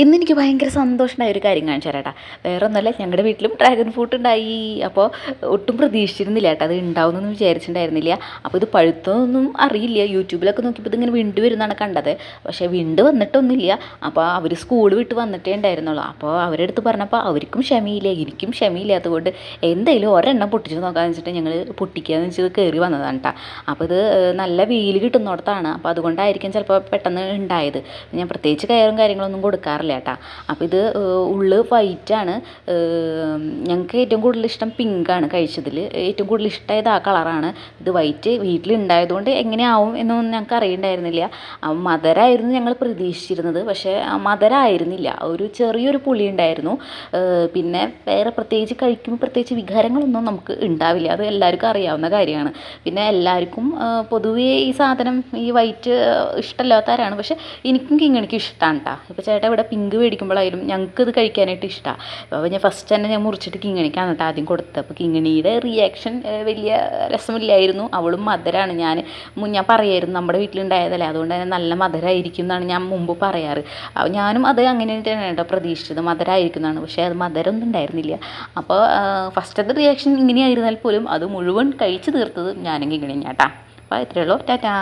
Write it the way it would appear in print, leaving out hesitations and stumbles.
ഇന്നെനിക്ക് ഭയങ്കര സന്തോഷമായ ഒരു കാര്യം കാണിച്ചു തരാം. വേറെ ഒന്നുമല്ല, ഞങ്ങളുടെ വീട്ടിലും ഡ്രാഗൺ ഫ്രൂട്ട് ഉണ്ടായി. അപ്പോൾ ഒട്ടും പ്രതീക്ഷിച്ചിരുന്നില്ല കേട്ടോ, അത് ഉണ്ടാവുമെന്നൊന്നും വിചാരിച്ചിട്ടുണ്ടായിരുന്നില്ല. അപ്പോൾ ഇത് പഴുത്തൊന്നും അറിയില്ല. യൂട്യൂബിലൊക്കെ നോക്കിയപ്പോൾ ഇതിങ്ങനെ വിണ്ട് വരുന്നതാണ് കണ്ടത്. പക്ഷേ വിണ്ട് വന്നിട്ടൊന്നുമില്ല. അപ്പോൾ അവർ സ്കൂൾ വിട്ട് വന്നിട്ടേ ഉണ്ടായിരുന്നുള്ളൂ. അപ്പോൾ അവരെടുത്ത് പറഞ്ഞപ്പോൾ അവർക്കും ക്ഷമയില്ല, എനിക്കും ക്ഷമയില്ലാത്തതുകൊണ്ട് എന്തെങ്കിലും ഒരെണ്ണം പൊട്ടിച്ച് നോക്കാമെന്ന് വെച്ചിട്ട് ഞങ്ങൾ പൊട്ടിക്കാന്ന് വെച്ചത് കയറി വന്നതാണ് കേട്ടോ. അപ്പോൾ ഇത് നല്ല വെയിൽ കിട്ടുന്നിടത്താണ്. അപ്പോൾ അതുകൊണ്ടായിരിക്കും ചിലപ്പോൾ പെട്ടെന്ന് ഉണ്ടായത്. ഞാൻ പ്രത്യേകിച്ച് കയറും കാര്യങ്ങളൊന്നും കൊടുക്കാറില്ല കേട്ടോ. അപ്പോൾ ഇത് ഉള്ള് വൈറ്റാണ്. ഞങ്ങൾക്ക് ഏറ്റവും കൂടുതൽ ഇഷ്ടം പിങ്കാണ്. കഴിച്ചതിൽ ഏറ്റവും കൂടുതൽ ഇഷ്ടമായത് ആ കളറാണ്. ഇത് വൈറ്റ് വീട്ടിലുണ്ടായതുകൊണ്ട് എങ്ങനെയാവും എന്നൊന്നും ഞങ്ങൾക്ക് അറിയണ്ടായിരുന്നില്ല. മധുരമായിരുന്നു ഞങ്ങൾ പ്രതീക്ഷിച്ചിരുന്നത്, പക്ഷേ മധുരമായിരുന്നില്ല. ഒരു ചെറിയൊരു പുളി ഉണ്ടായിരുന്നു. പിന്നെ വേറെ പ്രത്യേകിച്ച് കഴിക്കുമ്പോൾ പ്രത്യേകിച്ച് വികാരങ്ങളൊന്നും നമുക്ക് ഉണ്ടാവില്ല. അത് എല്ലാവർക്കും അറിയാവുന്ന കാര്യമാണ്. പിന്നെ എല്ലാവർക്കും പൊതുവേ ഈ സാധനം ഈ വൈറ്റ് ഇഷ്ടമില്ലാത്തവരാണ്. പക്ഷേ എനിക്കും കിങ്ങിണിക്കും ഇഷ്ടമാണ് കേട്ടോ. ഇപ്പോൾ ചേട്ടാ ഇവിടെ പിങ്ക് മേടിക്കുമ്പോഴായാലും ഞങ്ങൾക്ക് ഇത് കഴിക്കാനായിട്ട് ഇഷ്ടമാണ്. അപ്പോൾ ഞാൻ ഫസ്റ്റ് തന്നെ ഞാൻ മുറിച്ചിട്ട് കിങ്ങിണിക്കാണ് കേട്ടോ ആദ്യം കൊടുത്തത്. അപ്പോൾ കിങ്ങിണിയുടെ റിയാക്ഷൻ വലിയ രസമില്ലായിരുന്നു. അവളും മധുരമാണ്. ഞാൻ പറയായിരുന്നു നമ്മുടെ വീട്ടിലുണ്ടായതല്ലേ, അതുകൊണ്ട് തന്നെ നല്ല മധുരമായിരിക്കും എന്നാണ് ഞാൻ മുമ്പ് പറയാറ്. അപ്പോൾ ഞാനും അത് അങ്ങനെ തന്നെയാണ് കേട്ടോ പ്രതീക്ഷിച്ചത്, മധുരമായിരിക്കും എന്നാണ്. പക്ഷേ അത് മധുരമൊന്നും ഉണ്ടായിരുന്നില്ല. അപ്പോൾ ഫസ്റ്റത്തെ റിയാക്ഷൻ ഇങ്ങനെയായിരുന്നാൽ പോലും അത് മുഴുവൻ കഴിച്ച് തീർത്തത് ഞാനും കിങ്ങിണിയും കേട്ടോ. അപ്പോൾ ഇത്രയേ ഉള്ളൂ. ടാറ്റാ.